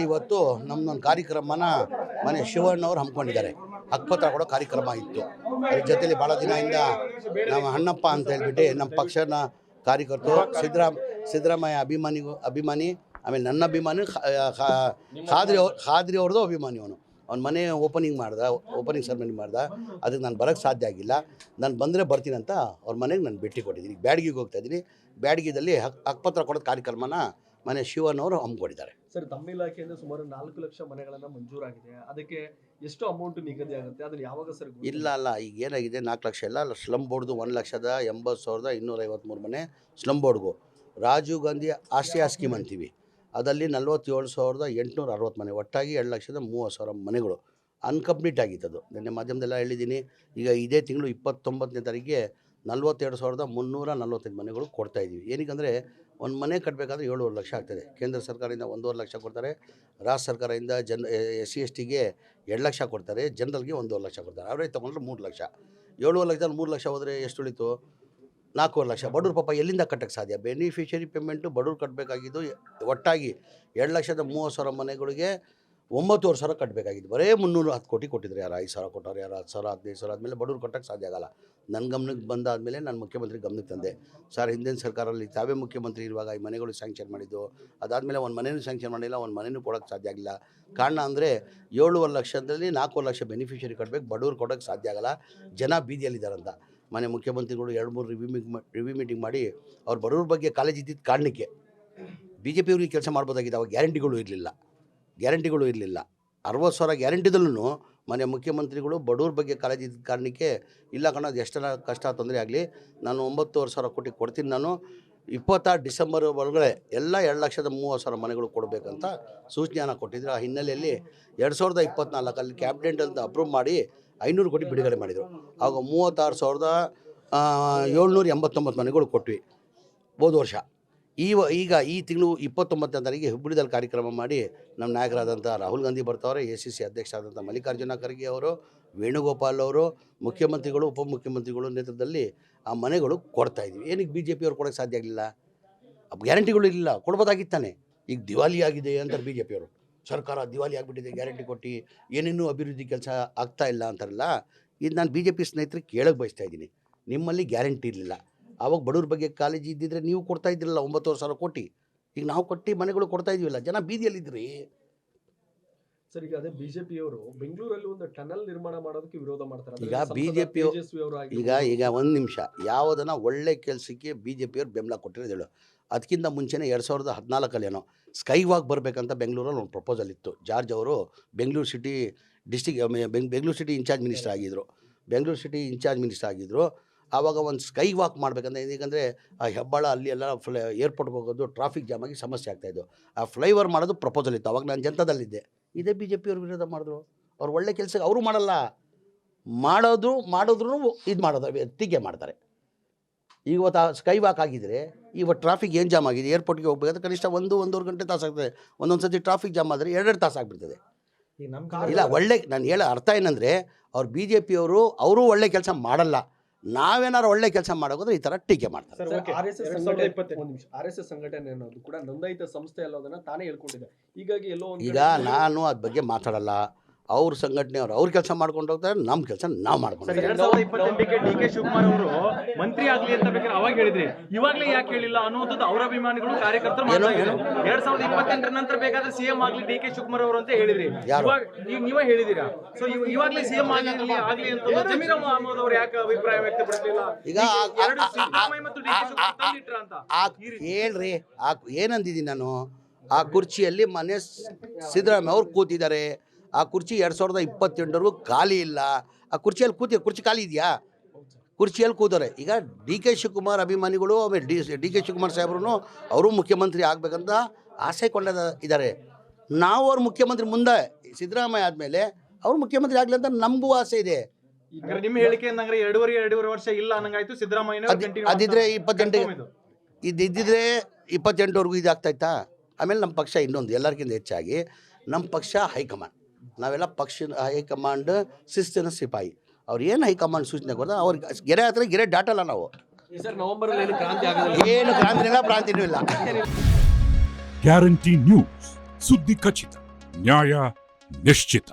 ಇವತ್ತು ನಮ್ಮದೊಂದು ಕಾರ್ಯಕ್ರಮನ ಮನೆ ಶಿವಣ್ಣವ್ರು ಹಮ್ಮಿಕೊಂಡಿದ್ದಾರೆ. ಹಕ್ಕುಪತ್ರ ಕೊಡೋ ಕಾರ್ಯಕ್ರಮ ಇತ್ತು. ಅದ್ರ ಜೊತೆಲಿ ಭಾಳ ದಿನದಿಂದ ನಮ್ಮ ಅಣ್ಣಪ್ಪ ಅಂತ ಹೇಳ್ಬಿಟ್ಟು ನಮ್ಮ ಪಕ್ಷನ ಕಾರ್ಯಕರ್ತರು ಸಿದ್ದರಾಮಯ್ಯ ಅಭಿಮಾನಿ ಆಮೇಲೆ ನನ್ನ ಅಭಿಮಾನಿ ಖಾದ್ರಿ ಅವ್ರದ್ದು ಅಭಿಮಾನಿ. ಅವ್ನ ಮನೆ ಓಪನಿಂಗ್ ಸೆರೆಮನಿ ಮಾಡ್ದ. ಅದಕ್ಕೆ ನಾನು ಬರೋಕ್ಕೆ ಸಾಧ್ಯ ಆಗಿಲ್ಲ. ನಾನು ಬಂದರೆ ಬರ್ತೀನಿ ಅಂತ ಅವ್ರ ಮನೆಗೆ ನಾನು ಭೇಟಿ ಕೊಟ್ಟಿದ್ದೀನಿ. ಬ್ಯಾಡಗಿಗೆ ಹೋಗ್ತಾಯಿದ್ದೀನಿ. ಬ್ಯಾಡಗಿದಲ್ಲಿ ಹಕ್ಕುಪತ್ರ ಕೊಡೋದು ಕಾರ್ಯಕ್ರಮನ ಮನೆ ಶಿವಣ್ಣವರು ಹಮ್ಮಿಕೊಂಡಿದ್ದಾರೆ. ಸರ್, ತಮ್ಮ ಇಲಾಖೆಯಿಂದ ಸುಮಾರು 4 ಲಕ್ಷ ಮನೆಗಳನ್ನು ಮಂಜೂರಾಗಿದೆ. ಅದಕ್ಕೆ ಎಷ್ಟು ಅಮೌಂಟ್ ನಿಗದಿ ಆಗುತ್ತೆ, ಅದನ್ನು ಯಾವಾಗ ಸರ್? ಇಲ್ಲ ಈಗ ಏನಾಗಿದೆ, 4 ಲಕ್ಷ ಇಲ್ಲ, ಸ್ಲಮ್ ಬೋರ್ಡ್ದು 1,80,253 ಮನೆ ಸ್ಲಮ್ ಬೋರ್ಡ್ಗೂ. ರಾಜೀವ್ ಗಾಂಧಿ ಆಶ್ರಯ ಸ್ಕೀಮ್ ಅಂತೀವಿ, ಅದರಲ್ಲಿ 47,860 ಮನೆ, ಒಟ್ಟಾಗಿ 2,30,000 ಮನೆಗಳು ಅನ್ಕಂಪ್ಲೀಟ್ ಆಗಿತ್ತದು. ನಿನ್ನೆ ಮಾಧ್ಯಮದೆಲ್ಲ ಹೇಳಿದ್ದೀನಿ. ಈಗ ಇದೇ ತಿಂಗಳು 29ನೇ ತಾರೀಕಿಗೆ 42,345 ಮನೆಗಳು ಕೊಡ್ತಾಯಿದ್ದೀವಿ. ಏನಕ್ಕಂದರೆ ಒಂದು ಮನೆ ಕಟ್ಟಬೇಕಾದ್ರೆ 7.5 ಲಕ್ಷ ಆಗ್ತದೆ. ಕೇಂದ್ರ ಸರ್ಕಾರದಿಂದ 1.5 ಲಕ್ಷ ಕೊಡ್ತಾರೆ, ರಾಜ್ಯ ಸರ್ಕಾರದಿಂದ SC/STಗೆ 2 ಲಕ್ಷ ಕೊಡ್ತಾರೆ, ಜನರಲ್ಗೆ 1.5 ಲಕ್ಷ ಕೊಡ್ತಾರೆ. ಅವರೇಜ್ ತೊಗೊಂಡ್ರೆ 3 ಲಕ್ಷ. 7.5 ಲಕ್ಷದಲ್ಲಿ 3 ಲಕ್ಷ ಹೋದರೆ ಎಷ್ಟು ಉಳಿತು? 4.5 ಲಕ್ಷ. ಬಡವ್ರ ಪಾಪ ಎಲ್ಲಿಂದ ಕಟ್ಟಕ್ಕೆ ಸಾಧ್ಯ? ಬೆನಿಫಿಷರಿ ಪೇಮೆಂಟು ಬಡವ್ರು ಕಟ್ಟಬೇಕಾಗಿದ್ದು ಒಟ್ಟಾಗಿ 2,30,000 ಮನೆಗಳಿಗೆ 9,000 ಕಟ್ಟಬೇಕಾಗಿದ್ದು. ಬರೀ 310 ಕೋಟಿ ಕೊಟ್ಟಿದ್ರು. ಯಾರು 5,000 ಕೊಟ್ಟವ್ರು, ಯಾರು 10,000 15,000 ಆದಮೇಲೆ ಬಡವ್ರು ಕಟ್ಟಕ್ಕೆ ಸಾಧ್ಯ ಆಗಲ್ಲ. ನನ್ನ ಗಮನಕ್ಕೆ ಬಂದಾದಮೇಲೆ ನಾನು ಮುಖ್ಯಮಂತ್ರಿ ಗಮನಕ್ಕೆ ತಂದೆ. ಸರ್, ಹಿಂದಿನ ಸರ್ಕಾರದಲ್ಲಿ ತಾವೇ ಮುಖ್ಯಮಂತ್ರಿ ಇರುವಾಗ ಈ ಮನೆಗಳು ಸ್ಯಾಂಕ್ಷನ್ ಮಾಡಿದ್ದು. ಅದಾದಮೇಲೆ ಒಂದು ಮನೆಯೂ ಸ್ಯಾಂಕ್ಷನ್ ಮಾಡಿಲ್ಲ, ಒಂದು ಮನೆಯೂ ಕೊಡೋಕ್ಕೆ ಸಾಧ್ಯ ಆಗಿಲ್ಲ. ಕಾರಣ ಅಂದರೆ 7.5 ಲಕ್ಷದಲ್ಲಿ 4 ಲಕ್ಷ ಬೆನಿಫಿಷರಿ ಕಟ್ಟಬೇಕು, ಬಡವ್ರು ಕೊಡೋಕ್ಕೆ ಸಾಧ್ಯ ಆಗಲ್ಲ, ಜನ ಬೀದಿಯಲ್ಲಿದ್ದಾರಂತ. ಮನೆ ಮುಖ್ಯಮಂತ್ರಿಗಳು 2-3 ರಿವ್ಯೂ ಮೀಟಿಂಗ್ ಮಾಡಿ ಅವ್ರ ಬಡವ್ರ ಬಗ್ಗೆ ಕಾಳಜಿ ಇದ್ದಿದ್ದ ಕಾರಣಕ್ಕೆ BJP ಅವ್ರಿಗೆ ಕೆಲಸ ಮಾಡ್ಬೋದಾಗಿದೆ. ಅವಾಗ ಗ್ಯಾರಂಟಿಗಳು ಇರಲಿಲ್ಲ. 60,000 ಗ್ಯಾರಂಟಿದಲ್ಲೂ ಮನೆ ಮುಖ್ಯಮಂತ್ರಿಗಳು ಬಡವ್ರ ಬಗ್ಗೆ ಕಾಳಜಿ ಇದ್ದ ಕಾರಣಕ್ಕೆ ಇಲ್ಲ ಕಣೋದು, ಎಷ್ಟರ ಕಷ್ಟ ತೊಂದರೆ ಆಗಲಿ, ನಾನು 9,000 ಕೋಟಿ ಕೊಡ್ತೀನಿ. ನಾನು 26 ಡಿಸೆಂಬರ್ ಒಳಗಡೆ ಎಲ್ಲ 2,30,000 ಮನೆಗಳು ಕೊಡಬೇಕಂತ ಸೂಚನೆಯನ್ನು ಕೊಟ್ಟಿದ್ರು. ಆ ಹಿನ್ನೆಲೆಯಲ್ಲಿ 2024ಅಲ್ಲಿ ಕ್ಯಾಬಿನೆಟಲ್ಲಿ ಅಪ್ರೂವ್ ಮಾಡಿ 500 ಕೋಟಿ ಬಿಡುಗಡೆ ಮಾಡಿದರು. ಆಗ 36,789 ಮನೆಗಳು ಕೊಟ್ವಿ ಹೋದ ವರ್ಷ. ಈಗ ಈ ತಿಂಗಳು 29ನೇ ತಾರೀಕಿಗೆ ಹುಬ್ಬಳ್ಳಿಯಲ್ಲಿ ಕಾರ್ಯಕ್ರಮ ಮಾಡಿ ನಮ್ಮ ನಾಯಕರಾದಂಥ ರಾಹುಲ್ ಗಾಂಧಿ ಬರ್ತಾವ್ರೆ, ACC ಅಧ್ಯಕ್ಷರಾದಂಥ ಮಲ್ಲಿಕಾರ್ಜುನ ಖರ್ಗೆ ಅವರು, ವೇಣುಗೋಪಾಲ್ ಅವರು, ಮುಖ್ಯಮಂತ್ರಿಗಳು, ಉಪಮುಖ್ಯಮಂತ್ರಿಗಳು ನೇತೃತ್ವದಲ್ಲಿ ಆ ಮನೆಗಳು ಕೊಡ್ತಾಯಿದ್ವಿ. ಏನಕ್ಕೆ BJP ಅವ್ರು ಕೊಡೋಕ್ಕೆ ಸಾಧ್ಯ ಆಗಲಿಲ್ಲ? ಗ್ಯಾರಂಟಿಗಳು ಇರಲಿಲ್ಲ, ಕೊಡ್ಬೋದಾಗಿತ್ತಾನೆ. ಈಗ ದಿವಾಲಿ ಆಗಿದೆ ಅಂತಾರೆ BJP ಅವರು. ಸರ್ಕಾರ ದಿವಾಲಿ ಆಗಿಬಿಟ್ಟಿದೆ, ಗ್ಯಾರಂಟಿ ಕೊಟ್ಟು ಏನೇನೂ ಅಭಿವೃದ್ಧಿ ಕೆಲಸ ಆಗ್ತಾಯಿಲ್ಲ ಅಂತಾರಲ್ಲ. ಇದು ನಾನು BJP ಸ್ನೇಹಿತರಿಗೆ ಕೇಳೋಕ್ಕೆ ಬಯಸ್ತಾ ಇದ್ದೀನಿ. ನಿಮ್ಮಲ್ಲಿ ಗ್ಯಾರಂಟಿ ಇರಲಿಲ್ಲ, ಆವಾಗ ಬಡವ್ರ ಬಗ್ಗೆ ಕಾಳಜಿ ಇದ್ದಿದ್ರೆ ನೀವು ಕೊಡ್ತಾ ಇದ್ದಿರಲ್ಲ 9,000 ಕೋಟಿ. ಈಗ ನಾವು ಕೊಟ್ಟು ಮನೆಗಳು ಕೊಡ್ತಾ ಇದೀವಲ್ಲ, ಜನ ಬೀದಿಯಲ್ಲಿದ್ರಿ. ಸರ್, ಈಗ ಅದೇ BJP ಅವರು ಬೆಂಗಳೂರಲ್ಲಿ ಒಂದು ಟನಲ್ ನಿರ್ಮಾಣ ಮಾಡೋದಕ್ಕೆ ವಿರೋಧ ಮಾಡ್ತಾರೆ. ಈಗ BJP ಈಗ ಒಂದು ನಿಮಿಷ, ಯಾವುದನ್ನ ಒಳ್ಳೆ ಕೆಲಸಕ್ಕೆ BJP ಅವ್ರು ಬೆಂಬಲ ಕೊಟ್ಟಿರೋದು ಹೇಳು. ಅದಕ್ಕಿಂತ ಮುಂಚೆನೇ 2014 ಸ್ಕೈ ವಾಕ್ ಬರಬೇಕಂತ ಬೆಂಗಳೂರಲ್ಲಿ ಒಂದು ಪ್ರಪೋಸಲ್ ಇತ್ತು. ಜಾರ್ಜ್ ಅವರು ಬೆಂಗಳೂರು ಸಿಟಿ ಇನ್ಚಾರ್ಜ್ ಮಿನಿಸ್ಟರ್ ಆಗಿದ್ದರು. ಆವಾಗ ಒಂದು ಸ್ಕೈ ವಾಕ್ ಮಾಡಬೇಕಂತ. ಏಕೆಂದರೆ ಆ ಹೆಬ್ಬಾಳ ಅಲ್ಲಿ ಎಲ್ಲ ಏರ್ಪೋರ್ಟ್ಗೆ ಹೋಗೋದು ಟ್ರಾಫಿಕ್ ಜಾಮ್ ಆಗಿ ಸಮಸ್ಯೆ ಆಗ್ತಾಯಿದ್ದು. ಆ ಫ್ಲೈಓವರ್ ಮಾಡೋದು ಪ್ರಪೋಸಲ್ ಇತ್ತು. ಅವಾಗ ನಾನು ಜನತಾದಲ್ಲಿದ್ದೆ. ಇದೇ BJP ಅವ್ರು ವಿರೋಧ ಮಾಡಿದ್ರು. ಅವ್ರು ಒಳ್ಳೆ ಕೆಲಸ ಅವರು ಮಾಡಲ್ಲ, ಮಾಡಿದ್ರು ಇದು ಮಾಡೋದು ಟೀಕೆ ಮಾಡ್ತಾರೆ. ಇವತ್ತು ಸ್ಕೈ ವಾಕ್ ಆಗಿದ್ದರೆ ಇವತ್ತು ಟ್ರಾಫಿಕ್ ಏನು ಜಾಮ್ ಆಗಿದೆ, ಏರ್ಪೋರ್ಟ್ಗೆ ಹೋಗ್ಬೇಕಾದ್ರೆ ಕನಿಷ್ಠ 1-1.5 ಗಂಟೆ ತಾಸಾಗ್ತದೆ. ಒಂದೊಂದು ಸತಿ ಟ್ರಾಫಿಕ್ ಜಾಮ್ ಆದರೆ 2 ತಾಸು ಆಗಿಬಿಡ್ತದೆ. ಇಲ್ಲ, ನಾನು ಹೇಳೋ ಅರ್ಥ ಏನಂದರೆ ಅವ್ರು BJP ಅವರು ಒಳ್ಳೆ ಕೆಲಸ ಮಾಡಲ್ಲ. ನಾವೇನಾರು ಒಳ್ಳೆ ಕೆಲಸ ಮಾಡೋದ್ರೆ ಈ ಥರ ಟೀಕೆ ಮಾಡ್ತಾರೆ. RSS ಸಂಘಟನೆ ಅನ್ನೋದು ಕೂಡ ನೋಂದಾಯಿತ ಸಂಸ್ಥೆ ಅಲ್ಲೋದನ್ನ ತಾನೇ ಹೇಳ್ಕೊಂಡಿದೆ. ಹೀಗಾಗಿ ಈಗ ನಾನು ಅದ್ರ ಬಗ್ಗೆ ಮಾತಾಡಲ್ಲ. ಅವ್ರ ಸಂಘಟನೆ ಅವ್ರ ಕೆಲಸ ಮಾಡ್ಕೊಂಡು ಹೋಗ್ತಾರೆ, ನಮ್ಮ ಕೆಲಸ ನಾವು ಮಾಡ್ಕೊಂಡು. 2028ಕ್ಕೆ DK ಶಿವಕುಮಾರ್ ಅವರು ಮಂತ್ರಿ ಆಗ್ಲಿ ಅಂತ ಬೇಕಾದ್ರೆ ಅವಾಗ ಹೇಳಿದ್ರಿ, ಇವಾಗಲೇ ಯಾಕೆ ಹೇಳಿಲ್ಲ ಅನ್ನೋದು ಅವರ ಅಭಿಮಾನಿಗಳು ಕಾರ್ಯಕರ್ತರು ಮಾತಾಡಿದ್ರು. 2028 ನಂತರ ಬೇಕಾದ್ರೆ CM ಆಗ್ಲಿ DK ಶಿವಕುಮಾರ್ ಅವರು ಅಂತ ಹೇಳಿದ್ರಿ. ಈಗ ನೀವೇ ಹೇಳಿದೀರಾ. ಸೊ ಇವಾಗಲೇ CM ಆಗ್ಲಿ ಅಂತ ಜಮೀರ್ ಅಹಮದ್ ಅವರು ಯಾಕೆ ಅಭಿಪ್ರಾಯ ವ್ಯಕ್ತಪಡಿಸಲಿಲ್ಲ? ಈಗ ಹೇಳ್ರಿ, ಏನಂದಿದ್ದೀನಿ ನಾನು? ಆ ಕುರ್ಚಿಯಲ್ಲಿ ಮನೆ ಸಿದ್ದರಾಮಯ್ಯ ಅವ್ರು ಕೂತಿದ್ದಾರೆ. ಆ ಕುರ್ಚಿ 2028ವರೆಗೂ ಖಾಲಿ ಇಲ್ಲ. ಆ ಕುರ್ಚಿಯಲ್ಲಿ ಕುರ್ಚಿ ಖಾಲಿ ಇದೆಯಾ? ಕುರ್ಚಿಯಲ್ಲಿ ಕೂತಾರೆ. ಈಗ DK ಶಿವಕುಮಾರ್ ಅಭಿಮಾನಿಗಳು, ಆಮೇಲೆ DK ಶಿವಕುಮಾರ್ ಸಾಹೇಬ್ರು ಅವರು ಮುಖ್ಯಮಂತ್ರಿ ಆಗಬೇಕಂತ ಆಸೆ ಇದ್ದಾರೆ. ನಾವು ಅವ್ರ ಮುಖ್ಯಮಂತ್ರಿ ಮುಂದೆ ಸಿದ್ದರಾಮಯ್ಯ ಆದಮೇಲೆ ಅವ್ರು ಮುಖ್ಯಮಂತ್ರಿ ಆಗಲಿ ಅಂತ ನಮಗೂ ಆಸೆ ಇದೆ. ನಿಮ್ಮ ಹೇಳಿಕೆ ಏನಂದ್ರೆ 2.5 ವರ್ಷ ಇಲ್ಲ ಅನ್ನಂಗಾಯ್ತು. ಸಿದ್ದರಾಮಯ್ಯ ಅದಿದ್ರೆ 28 ಇದ್ದಿದ್ರೆ 28ವರೆಗೂ ಇದಾಗ್ತಾ ಇತ್ತಾ? ಆಮೇಲೆ ನಮ್ಮ ಪಕ್ಷ ಇನ್ನೊಂದು ಎಲ್ಲರಿಗಿಂತ ಹೆಚ್ಚಾಗಿ ನಮ್ಮ ಪಕ್ಷ ಹೈಕಮಾಂಡ್. ನಾವೆಲ್ಲ ಹೈಕಮಾಂಡ್ ಶಿಸ್ತಿನ ಸಿಪಾಯಿ. ಅವ್ರು ಏನು ಹೈಕಮಾಂಡ್ ಸೂಚನೆ ಕೊಡ್ತಾರೆ ಅವ್ರಿಗೆ ಗೆರೆ ಹತ್ರ ಗೆರೆ ದಾಟಲ್ಲ ನಾವು. ಏನು ಕ್ರಾಂತಿನೂ ಇಲ್ಲ, ಪ್ರಾಂತಿನೂ ಇಲ್ಲ. ಗ್ಯಾರಂಟಿ ನ್ಯೂಸ್, ಸುದ್ದಿ ಖಚಿತ. ನ್ಯಾಯ ನಿಶ್ಚಿತ.